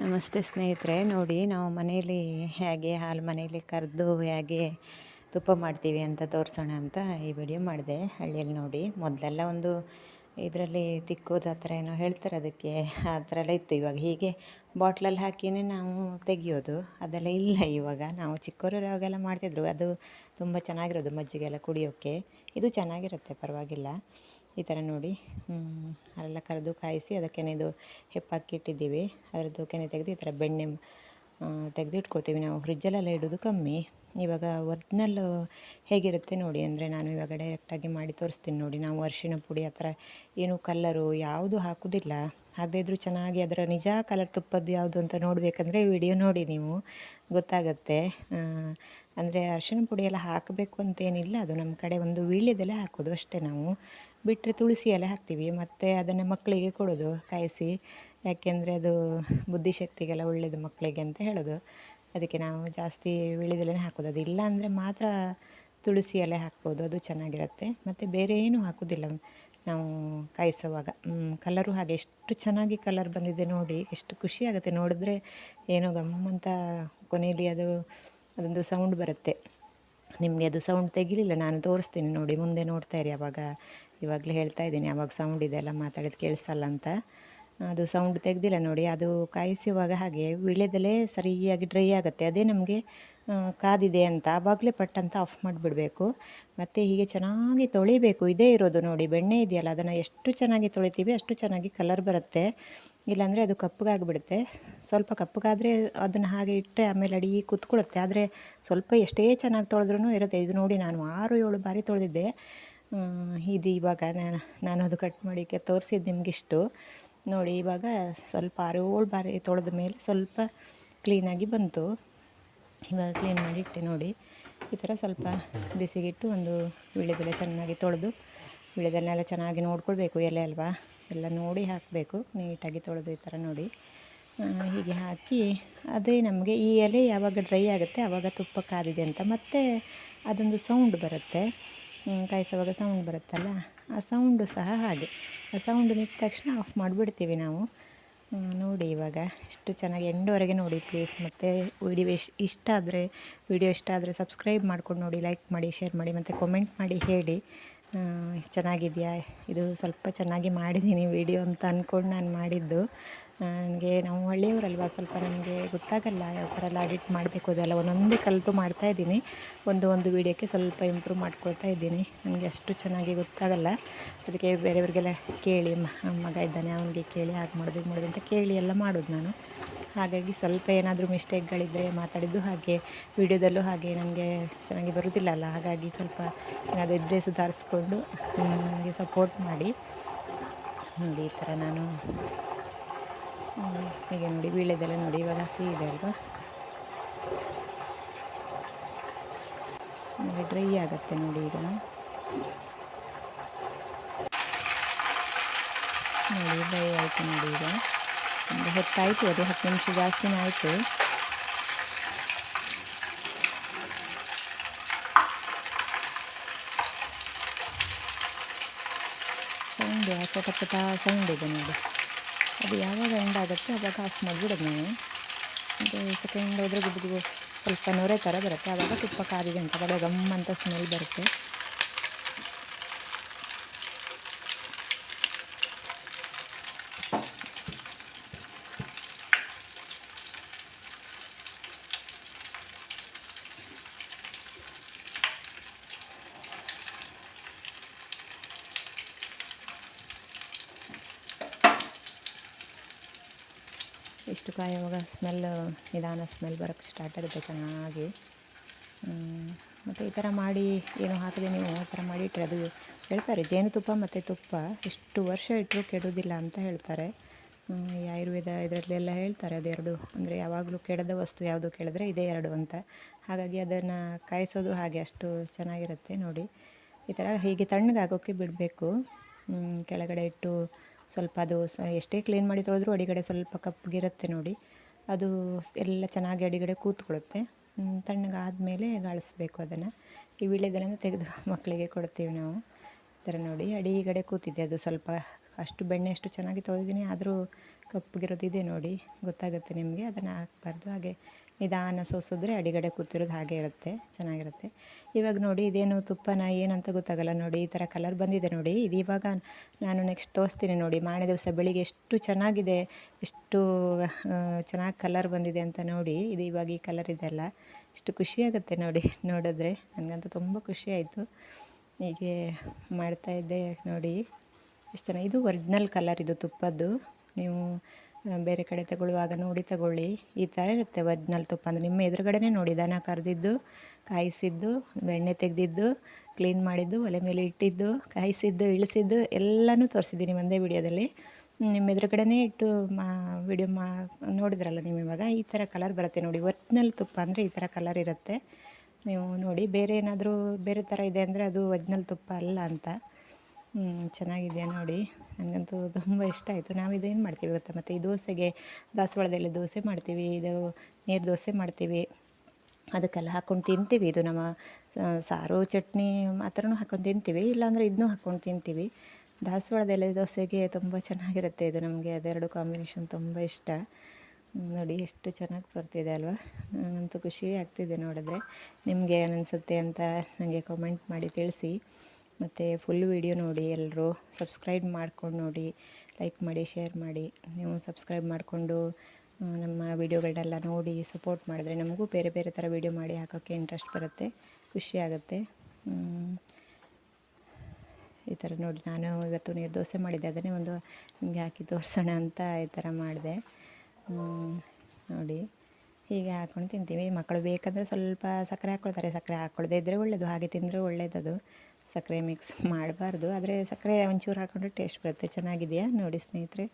ನಮಸ್ತೆ ಸ್ನೇಹಿತರೆ, ನೋಡಿ ನಾವು ಮನೆಯಲ್ಲಿ ಹೇಗೆ ಹಾಲು ಮನೆಯಲ್ಲಿ ಕರೆದು ಹೇಗೆ ತುಪ್ಪ ಮಾಡ್ತೀವಿ ಅಂತ ತೋರಿಸೋಣ ಅಂತ ಈ ವಿಡಿಯೋ ಮಾಡಿದೆ. ಹಳ್ಳಿಯಲ್ಲಿ ನೋಡಿ ಮೊದಲೆಲ್ಲ ಒಂದು ಇದರಲ್ಲಿ ತಿಕ್ಕೋದು ಆ ಥರ ಏನೋ ಹೇಳ್ತಾರೆ, ಅದಕ್ಕೆ ಆ ಥರ ಎಲ್ಲ ಇತ್ತು. ಇವಾಗ ಹೀಗೆ ಬಾಟ್ಲಲ್ಲಿ ಹಾಕಿಯೇ ನಾವು ತೆಗಿಯೋದು, ಅದೆಲ್ಲ ಇಲ್ಲ. ಇವಾಗ ನಾವು ಚಿಕ್ಕವರು ಯಾವಾಗೆಲ್ಲ ಮಾಡ್ತಿದ್ರು, ಅದು ತುಂಬ ಚೆನ್ನಾಗಿರೋದು ಮಜ್ಜಿಗೆ ಕುಡಿಯೋಕ್ಕೆ. ಇದು ಚೆನ್ನಾಗಿರುತ್ತೆ, ಪರವಾಗಿಲ್ಲ. ಈ ಥರ ನೋಡಿ ಅಲ್ಲೆಲ್ಲ ಕರೆದು ಕಾಯಿಸಿ ಅದಕ್ಕೇನೆ ಇದು ಹೆಪ್ಪಾಕಿ ಇಟ್ಟಿದ್ದೀವಿ. ಅದರದ್ದು ಕೆನೆ ತೆಗೆದು ಈ ಥರ ಬೆಣ್ಣೆ ತೆಗೆದು ಇಟ್ಕೊಳ್ತೀವಿ. ನಾವು ಫ್ರಿಜ್ಜಲ್ಲೆಲ್ಲ ಇಡೋದು ಕಮ್ಮಿ. ಇವಾಗ ಒರಿಜಿನಲ್ ಹೇಗಿರುತ್ತೆ ನೋಡಿ, ಅಂದರೆ ನಾನು ಇವಾಗ ಡೈರೆಕ್ಟಾಗಿ ಮಾಡಿ ತೋರಿಸ್ತೀನಿ ನೋಡಿ. ನಾವು ಅರಿಶಿಣ ಪುಡಿ ಆ ಥರ ಏನು ಕಲ್ಲರು ಯಾವುದು ಹಾಕೋದಿಲ್ಲ. ಹಾಗದೇ ಇದ್ದರೂ ಚೆನ್ನಾಗಿ ಅದರ ನಿಜ ಕಲರ್ ತುಪ್ಪದ್ದು ಯಾವುದು ಅಂತ ನೋಡಬೇಕಂದ್ರೆ ವಿಡಿಯೋ ನೋಡಿ, ನೀವು ಗೊತ್ತಾಗುತ್ತೆ. ಅಂದರೆ ಅರಿಶಿಣ ಪುಡಿ ಎಲ್ಲ ಹಾಕಬೇಕು ಅಂತೇನಿಲ್ಲ. ಅದು ನಮ್ಮ ಕಡೆ ಒಂದು ವೀಳ್ಯದೆಲೆ ಹಾಕೋದು ಅಷ್ಟೇ. ನಾವು ಬಿಟ್ಟರೆ ತುಳಸಿ ಎಲೆ ಹಾಕ್ತೀವಿ, ಮತ್ತು ಅದನ್ನು ಮಕ್ಕಳಿಗೆ ಕೊಡೋದು ಕಾಯಿಸಿ. ಯಾಕೆಂದರೆ ಅದು ಬುದ್ಧಿಶಕ್ತಿಗೆಲ್ಲ ಒಳ್ಳೆಯದು ಮಕ್ಕಳಿಗೆ ಅಂತ ಹೇಳೋದು. ಅದಕ್ಕೆ ನಾವು ಜಾಸ್ತಿ ವೀಳ್ಯದೆಲೆನೇ ಹಾಕೋದು. ಅದು ಇಲ್ಲ ಅಂದರೆ ಮಾತ್ರ ತುಳಸಿ ಎಲೆ ಹಾಕ್ಬೋದು, ಅದು ಚೆನ್ನಾಗಿರುತ್ತೆ. ಮತ್ತು ಬೇರೆ ಏನೂ ಹಾಕೋದಿಲ್ಲ ನಾವು ಕಾಯಿಸುವಾಗ. ಕಲರು ಹಾಗೆ ಎಷ್ಟು ಚೆನ್ನಾಗಿ ಕಲರ್ ಬಂದಿದೆ ನೋಡಿ, ಎಷ್ಟು ಖುಷಿ ಆಗುತ್ತೆ ನೋಡಿದ್ರೆ. ಏನೋ ಗಮ್ಮಂತ ಕೊನೆಯಲ್ಲಿ ಅದೊಂದು ಸೌಂಡ್ ಬರುತ್ತೆ. ನಿಮಗೆ ಅದು ಸೌಂಡ್ ತೆಗಿಲಿಲ್ಲ, ನಾನು ತೋರಿಸ್ತೀನಿ ನೋಡಿ, ಮುಂದೆ ನೋಡ್ತಾ ಇರಿ. ಇವಾಗಲೇ ಹೇಳ್ತಾ ಇದ್ದೀನಿ, ಆವಾಗ ಸೌಂಡ್ ಇದೆಲ್ಲ ಮಾತಾಡಿದ್ದು ಕೇಳಿಸಲ್ಲ ಅಂತ. ಅದು ಸೌಂಡ್ ತೆಗೆದಿಲ್ಲ ನೋಡಿ. ಅದು ಕಾಯಿಸುವಾಗ ಹಾಗೆ ವೀಳ್ಯದೆಲೆ ಸರಿಯಾಗಿ ಡ್ರೈ ಆಗುತ್ತೆ, ಅದೇ ನಮಗೆ ಕಾದಿದೆ ಅಂತ. ಆವಾಗಲೇ ಪಟ್ಟಂತ ಆಫ್ ಮಾಡಿಬಿಡಬೇಕು. ಮತ್ತು ಹೀಗೆ ಚೆನ್ನಾಗಿ ತೊಳಿಬೇಕು. ಇದೇ ಇರೋದು ನೋಡಿ, ಬೆಣ್ಣೆ ಇದೆಯಲ್ಲ, ಅದನ್ನು ಎಷ್ಟು ಚೆನ್ನಾಗಿ ತೊಳಿತೀವಿ ಅಷ್ಟು ಚೆನ್ನಾಗಿ ಕಲರ್ ಬರುತ್ತೆ. ಇಲ್ಲಾಂದರೆ ಅದು ಕಪ್ಪಗಾಗಿಬಿಡುತ್ತೆ. ಸ್ವಲ್ಪ ಕಪ್ಪಗಾದರೆ ಅದನ್ನು ಹಾಗೆ ಇಟ್ಟರೆ ಆಮೇಲೆ ಅಡಿ ಕುತ್ಕೊಳ್ಳುತ್ತೆ. ಆದರೆ ಸ್ವಲ್ಪ ಎಷ್ಟೇ ಚೆನ್ನಾಗಿ ತೊಳೆದ್ರೂ ಇರುತ್ತೆ. ಇದು ನೋಡಿ, ನಾನು 6-7 ಬಾರಿ ತೊಳೆದಿದ್ದೆ. ಇದು ಇವಾಗ ನಾನು ಅದು ಕಟ್ ಮಾಡಿ ತೋರಿಸಿದ್ದು ನಿಮಗಿಷ್ಟು ನೋಡಿ. ಇವಾಗ ಸ್ವಲ್ಪ 6-7 ಬಾರಿ ತೊಳೆದ ಮೇಲೆ ಸ್ವಲ್ಪ ಕ್ಲೀನಾಗಿ ಬಂತು. ಇವಾಗ ಕ್ಲೀನ್ ಮಾಡಿ ಇಟ್ಟೆ ನೋಡಿ. ಈ ಥರ ಸ್ವಲ್ಪ ಬಿಸಿಗಿಟ್ಟು ಒಂದು ವೀಳ್ಯದೆಲೆ ಚೆನ್ನಾಗಿ ತೊಳೆದು, ವೀಳ್ಯದೆಲೆನೆಲ್ಲ ಚೆನ್ನಾಗಿ ನೋಡ್ಕೊಳ್ಬೇಕು, ಎಲೆ ಅಲ್ವಾ, ಎಲ್ಲ ನೋಡಿ ಹಾಕಬೇಕು. ನೀಟಾಗಿ ತೊಳೆದು ಈ ಥರ ನೋಡಿ ಹೀಗೆ ಹಾಕಿ, ಅದೇ ನಮಗೆ ಈ ಎಲೆ ಯಾವಾಗ ಡ್ರೈ ಆಗುತ್ತೆ ಆವಾಗ ತುಪ್ಪ ಕಾದಿದೆ ಅಂತ. ಮತ್ತು ಅದೊಂದು ಸೌಂಡ್ ಬರುತ್ತೆ, ಕಾಯಿಸುವಾಗ ಸೌಂಡ್ ಬರುತ್ತಲ್ಲ, ಆ ಸೌಂಡು ಸಹ ಹಾಗೆ. ಆ ಸೌಂಡ್ ನಿಂತ ತಕ್ಷಣ ಆಫ್ ಮಾಡಿಬಿಡ್ತೀವಿ ನಾವು ನೋಡಿ. ಇವಾಗ ಎಷ್ಟು ಚೆನ್ನಾಗಿ ಎಂಡವರೆಗೆ ನೋಡಿ ಪ್ಲೀಸ್. ಮತ್ತು ವಿಡಿಯೋ ಇಷ್ಟ ಆದರೆ ಸಬ್ಸ್ಕ್ರೈಬ್ ಮಾಡ್ಕೊಂಡು ನೋಡಿ, ಲೈಕ್ ಮಾಡಿ, ಶೇರ್ ಮಾಡಿ, ಮತ್ತು ಕಾಮೆಂಟ್ ಮಾಡಿ ಹೇಳಿ ಚೆನ್ನಾಗಿದೆಯಾ. ಇದು ಸ್ವಲ್ಪ ಚೆನ್ನಾಗಿ ಮಾಡಿದ್ದೀನಿ ವಿಡಿಯೋ ಅಂತ ಅಂದ್ಕೊಂಡು ನಾನು ಮಾಡಿದ್ದು. ನಾವು ಹಳ್ಳಿಯವರಲ್ವ, ಸ್ವಲ್ಪ ನಮಗೆ ಗೊತ್ತಾಗಲ್ಲ ಯಾವ ಥರ ಎಲ್ಲ ಎಡಿಟ್ ಮಾಡಬೇಕು, ಅದೆಲ್ಲ ಒಂದೊಂದೇ ಕಲಿತು ಮಾಡ್ತಾಯಿದ್ದೀನಿ. ಒಂದು ವೀಡಿಯೋಕ್ಕೆ ಸ್ವಲ್ಪ ಇಂಪ್ರೂವ್ ಮಾಡ್ಕೊಳ್ತಾ ಇದ್ದೀನಿ. ನನಗೆ ಅಷ್ಟು ಚೆನ್ನಾಗಿ ಗೊತ್ತಾಗಲ್ಲ, ಅದಕ್ಕೆ ಬೇರೆಯವ್ರಿಗೆಲ್ಲ ಕೇಳಿ, ಮಗ ಇದ್ದಾನೆ ಅವನಿಗೆ ಕೇಳಿ ಹಾಗೆ ಮಾಡೋದು ಅಂತ ಕೇಳಿ ಎಲ್ಲ ಮಾಡೋದು ನಾನು. ಹಾಗಾಗಿ ಸ್ವಲ್ಪ ಏನಾದರೂ ಮಿಸ್ಟೇಕ್ಗಳಿದ್ದರೆ ಮಾತಾಡಿದ್ದು ಹಾಗೆ, ವಿಡಿಯೋದಲ್ಲೂ ಹಾಗೆ ನನಗೆ ಚೆನ್ನಾಗಿ ಬರೋದಿಲ್ಲ ಅಲ್ಲ, ಹಾಗಾಗಿ ಸ್ವಲ್ಪ ಏನಾದರೂ ಇದ್ದರೆ ಸುಧಾರಿಸ್ಕೊಂಡು ನನಗೆ ಸಪೋರ್ಟ್ ಮಾಡಿ ನೋಡಿ. ಈ ಥರ ನಾನು ಹೀಗೆ ನೋಡಿ, ವೀಳ್ಯದೆಲೆ ನೋಡಿ ಇವಾಗ ಹಸಿ ಇದೆ ಅಲ್ವಾ, ಆಮೇಲೆ ಡ್ರೈ ಆಗುತ್ತೆ ನೋಡಿ. ಈಗ ನೋಡಿ ಡ್ರೈ ಆಯಿತು ನೋಡಿ. ಈಗ ಒಂದು ಹೊತ್ತಾಯಿತು, ಅದು 10 ನಿಮಿಷ ಜಾಸ್ತಿನೇ ಆಯಿತು. ಸೌಂಡ್ ಚಟಪಟ ಸೌಂಡ್ ಇದೆ ನೋಡಿ. ಅದು ಯಾವಾಗ ಎಂಡ್ ಆಗುತ್ತೆ ಆವಾಗ ಆಫ್ ಮಾಡಿಬಿಡೋದು ನಾವು. ಒಂದು ಸೆಕೆಂಡ್ ಹೋದರೆ ಗುಡ್ದು ಸ್ವಲ್ಪ ನೊರೆ ಥರ ಬರುತ್ತೆ, ಆವಾಗ ತುಪ್ಪ ಕಾದಿದೆ ಅಂತ, ಆವಾಗ ಗಮ್ಮಂತ ಸ್ಮೆಲ್ ಬರುತ್ತೆ. ಇಷ್ಟು ಕಾಯುವಾಗ ನಿಧಾನ ಸ್ಮೆಲ್ ಬರೋಕ್ಕೆ ಸ್ಟಾರ್ಟ್ ಆಗುತ್ತೆ ಚೆನ್ನಾಗಿ. ಮತ್ತು ಈ ಥರ ಮಾಡಿ ಏನು ಹಾಕದೆ ನೀವು ಆ ಥರ ಮಾಡಿ ಇಟ್ಟರೆ, ಅದು ಹೇಳ್ತಾರೆ ಜೇನುತುಪ್ಪ ಮತ್ತು ತುಪ್ಪ ಎಷ್ಟು ವರ್ಷ ಇಟ್ಟರೂ ಕೆಡೋದಿಲ್ಲ ಅಂತ ಹೇಳ್ತಾರೆ. ಈ ಆಯುರ್ವೇದ ಇದರಲ್ಲೆಲ್ಲ ಹೇಳ್ತಾರೆ ಅದೆರಡು, ಅಂದರೆ ಯಾವಾಗಲೂ ಕೆಡದ ವಸ್ತು ಯಾವುದು ಕೇಳಿದ್ರೆ ಇದೇ ಎರಡು ಅಂತ. ಹಾಗಾಗಿ ಅದನ್ನು ಕಾಯಿಸೋದು ಹಾಗೆ ಅಷ್ಟು ಚೆನ್ನಾಗಿರುತ್ತೆ ನೋಡಿ. ಈ ಥರ ಹೀಗೆ ತಣ್ಣಗಾಗೋಕ್ಕೆ ಬಿಡಬೇಕು. ಕೆಳಗಡೆ ಇಟ್ಟು ಸ್ವಲ್ಪ ಅದು ಎಷ್ಟೇ ಕ್ಲೀನ್ ಮಾಡಿ ತೊಳೆದ್ರೂ ಅಡಿಗಡೆ ಸ್ವಲ್ಪ ಕಪ್ಪಗಿರುತ್ತೆ ನೋಡಿ, ಅದು ಎಲ್ಲ ಚೆನ್ನಾಗಿ ಅಡಿಗಡೆ ಕೂತ್ಕೊಳ್ಳುತ್ತೆ. ತಣ್ಣಗಾದಮೇಲೆ ಗಾಳಿಸ್ಬೇಕು ಅದನ್ನು. ಈ ವೀಳ್ಯದೆಲೆನ ತೆಗೆದು ಮಕ್ಕಳಿಗೆ ಕೊಡ್ತೀವಿ ನಾವು. ಈ ಥರ ನೋಡಿ ಅಡಿಗಡೆ ಕೂತಿದೆ, ಅದು ಸ್ವಲ್ಪ ಅಷ್ಟು ಬೆಣ್ಣೆ ಅಷ್ಟು ಚೆನ್ನಾಗಿ ತೊಳೆದಿದ್ದೀನಿ, ಆದರೂ ಕಪ್ಪಗಿರೋದಿದೆ ನೋಡಿ, ಗೊತ್ತಾಗುತ್ತೆ ನಿಮಗೆ. ಅದನ್ನು ಹಾಕಬಾರ್ದು. ಹಾಗೆ ನಿಧಾನ ಸೋಸಿದ್ರೆ ಅಡಿಗಡೆ ಕೂತಿರೋದು ಹಾಗೆ ಇರುತ್ತೆ, ಚೆನ್ನಾಗಿರುತ್ತೆ. ಇವಾಗ ನೋಡಿ ಇದೇನು ತುಪ್ಪನ ಏನಂತ ಗೊತ್ತಾಗಲ್ಲ ನೋಡಿ, ಈ ಥರ ಕಲರ್ ಬಂದಿದೆ ನೋಡಿ. ಇದು ಇವಾಗ ನಾನು ನೆಕ್ಸ್ಟ್ ತೋರಿಸ್ತೀನಿ ನೋಡಿ, ಮಾರನೇ ದಿವಸ ಬೆಳಿಗ್ಗೆ ಎಷ್ಟು ಚೆನ್ನಾಗಿದೆ, ಎಷ್ಟು ಚೆನ್ನಾಗಿ ಕಲರ್ ಬಂದಿದೆ ಅಂತ ನೋಡಿ. ಇದು ಇವಾಗ ಈ ಕಲರ್ ಇದೆಲ್ಲ ಎಷ್ಟು ಖುಷಿಯಾಗುತ್ತೆ ನೋಡಿ, ನೋಡಿದ್ರೆ ನನಗಂತೂ ತುಂಬ ಖುಷಿಯಾಯಿತು. ಹೀಗೆ ಮಾಡ್ತಾಯಿದ್ದೆ ನೋಡಿ, ಎಷ್ಟು ಚೆನ್ನಾಗಿ. ಇದು ಒರಿಜಿನಲ್ ಕಲರ್, ಇದು ತುಪ್ಪದ್ದು. ನೀವು ಬೇರೆ ಕಡೆ ತಗೊಳ್ಳುವಾಗ ನೋಡಿ ತಗೊಳ್ಳಿ. ಈ ಥರ ಇರುತ್ತೆ ಒರಿಜಿನಲ್ ತುಪ್ಪ ಅಂದರೆ. ನಿಮ್ಮ ಎದುರುಗಡೆನೇ ನೋಡಿ, ದನ ಕರೆದಿದ್ದು, ಕಾಯಿಸಿದ್ದು, ಬೆಣ್ಣೆ ತೆಗೆದಿದ್ದು, ಕ್ಲೀನ್ ಮಾಡಿದ್ದು, ಒಲೆ ಮೇಲೆ ಇಟ್ಟಿದ್ದು, ಕಾಯಿಸಿದ್ದು, ಇಳಿಸಿದ್ದು ಎಲ್ಲನೂ ತೋರಿಸಿದ್ದೀನಿ ಒಂದೇ ವಿಡಿಯೋದಲ್ಲಿ. ನಿಮ್ಮ ಎದುರುಗಡೆನೇ ಇಟ್ಟು ವಿಡಿಯೋ ನೋಡಿದ್ರಲ್ಲ ನೀವು. ಇವಾಗ ಈ ಥರ ಕಲರ್ ಬರುತ್ತೆ ನೋಡಿ. ಒರಿಜಿನಲ್ ತುಪ್ಪ ಅಂದರೆ ಈ ಥರ ಕಲರ್ ಇರುತ್ತೆ. ನೀವು ನೋಡಿ, ಬೇರೆ ಏನಾದರೂ ಬೇರೆ ಥರ ಇದೆ ಅಂದರೆ ಅದು ಒರಿಜಿನಲ್ ತುಪ್ಪ ಅಲ್ಲ ಅಂತ. ಚೆನ್ನಾಗಿದೆ ನೋಡಿ, ನನಗಂತೂ ತುಂಬ ಇಷ್ಟ ಆಯಿತು. ನಾವು ಇದೇನು ಮಾಡ್ತೀವಿ ಗೊತ್ತಾ, ಮತ್ತು ಈ ದೋಸೆಗೆ ದಾಸವಾಳದಲ್ಲಿ ದೋಸೆ ಮಾಡ್ತೀವಿ, ಇದು ನೀರು ದೋಸೆ ಮಾಡ್ತೀವಿ, ಅದಕ್ಕೆಲ್ಲ ಹಾಕ್ಕೊಂಡು ತಿಂತೀವಿ. ಇದು ನಮ್ಮ ಸಾರು ಚಟ್ನಿ ಆ ಥರನೂ ಹಾಕ್ಕೊಂಡು ತಿಂತೀವಿ, ಇಲ್ಲಾಂದರೆ ಇದನ್ನೂ ಹಾಕ್ಕೊಂಡು ತಿಂತೀವಿ. ದಾಸವಾಳದ ಎಲೆ ದೋಸೆಗೆ ತುಂಬ ಚೆನ್ನಾಗಿರುತ್ತೆ ಇದು. ನಮಗೆ ಅದೆರಡು ಕಾಂಬಿನೇಷನ್ ತುಂಬ ಇಷ್ಟ ನೋಡಿ. ಎಷ್ಟು ಚೆನ್ನಾಗಿ ಬರ್ತಿದೆ ಅಲ್ವಾ, ನನಗಂತೂ ಖುಷಿ ಆಗ್ತಿದೆ ನೋಡಿದ್ರೆ. ನಿಮಗೆ ಏನನ್ಸುತ್ತೆ ಅಂತ ನನಗೆ ಕಾಮೆಂಟ್ ಮಾಡಿ ತಿಳಿಸಿ. ಮತ್ತು ಫುಲ್ ವೀಡಿಯೋ ನೋಡಿ, ಎಲ್ಲರೂ ಸಬ್ಸ್ಕ್ರೈಬ್ ಮಾಡ್ಕೊಂಡು ನೋಡಿ, ಲೈಕ್ ಮಾಡಿ, ಶೇರ್ ಮಾಡಿ. ನೀವು ಸಬ್ಸ್ಕ್ರೈಬ್ ಮಾಡಿಕೊಂಡು ನಮ್ಮ ವೀಡಿಯೋಗಳನ್ನೆಲ್ಲ ನೋಡಿ ಸಪೋರ್ಟ್ ಮಾಡಿದ್ರೆ ನಮಗೂ ಬೇರೆ ಬೇರೆ ಥರ ವೀಡಿಯೋ ಮಾಡಿ ಹಾಕೋಕ್ಕೆ ಇಂಟ್ರೆಸ್ಟ್ ಬರುತ್ತೆ, ಖುಷಿಯಾಗುತ್ತೆ. ಈ ಥರ ನೋಡಿ, ನಾನು ಇವತ್ತು ನೀರು ದೋಸೆ ಮಾಡಿದ್ದೆ, ಅದನ್ನೇ ಒಂದು ನಿಮಗೆ ಹಾಕಿ ತೋರಿಸೋಣ ಅಂತ ಈ ಥರ ಮಾಡಿದೆ ನೋಡಿ. ಹೀಗೆ ಹಾಕ್ಕೊಂಡು ತಿಂತೀವಿ. ಮಕ್ಕಳು ಬೇಕಂದರೆ ಸ್ವಲ್ಪ ಸಕ್ಕರೆ ಹಾಕ್ಕೊಳ್ತಾರೆ, ಸಕ್ಕರೆ ಹಾಕ್ಕೊಳ್ಳದೆ ಇದ್ದರೆ ಒಳ್ಳೆಯದು, ಹಾಗೆ ತಿಂದರೆ ಒಳ್ಳೆಯದದು. ಸಕ್ಕರೆ ಮಿಕ್ಸ್ ಮಾಡಬಾರ್ದು, ಆದರೆ ಸಕ್ಕರೆ ಒಂಚೂರು ಹಾಕ್ಕೊಂಡ್ರೆ ಟೇಸ್ಟ್ ಬರುತ್ತೆ. ಚೆನ್ನಾಗಿದೆಯಾ ನೋಡಿ ಸ್ನೇಹಿತರೆ.